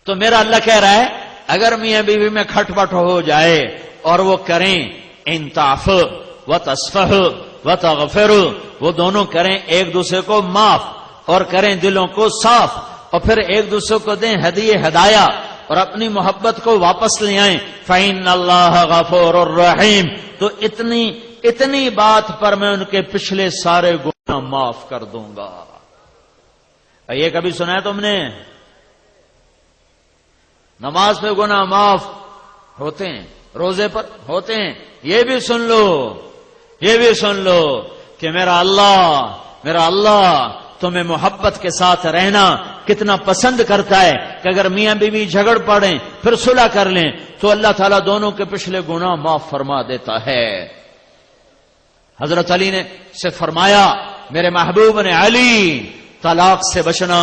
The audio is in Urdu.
تو میرا اللہ کہہ رہا ہے اگر میاں بیوی میں کھٹ پٹ ہو جائے اور وہ کریں انتعف و تصفح و تغفر، وہ دونوں کریں ایک دوسرے کو معاف اور کریں دلوں کو صاف، اور پھر ایک دوسرے کو دیں ہدایہ اور اپنی محبت کو واپس لے آئیں، فَإِنَّ اللَّهَ غَفُورٌ رَحِيمٌ، تو اتنی بات پر میں ان کے پچھلے سارے گناہ معاف کر دوں گا۔ یہ کبھی سنا ہے تم نے؟ نماز پہ گناہ معاف ہوتے ہیں، روزے پر ہوتے ہیں۔ یہ بھی سن لو کہ میرا اللہ تمہیں محبت کے ساتھ رہنا کتنا پسند کرتا ہے کہ اگر میاں بیوی جھگڑ پڑیں پھر صلح کر لیں تو اللہ تعالیٰ دونوں کے پچھلے گناہ معاف فرما دیتا ہے۔ حضرت علی نے سے فرمایا، میرے محبوب نے علی طلاق سے بچنا،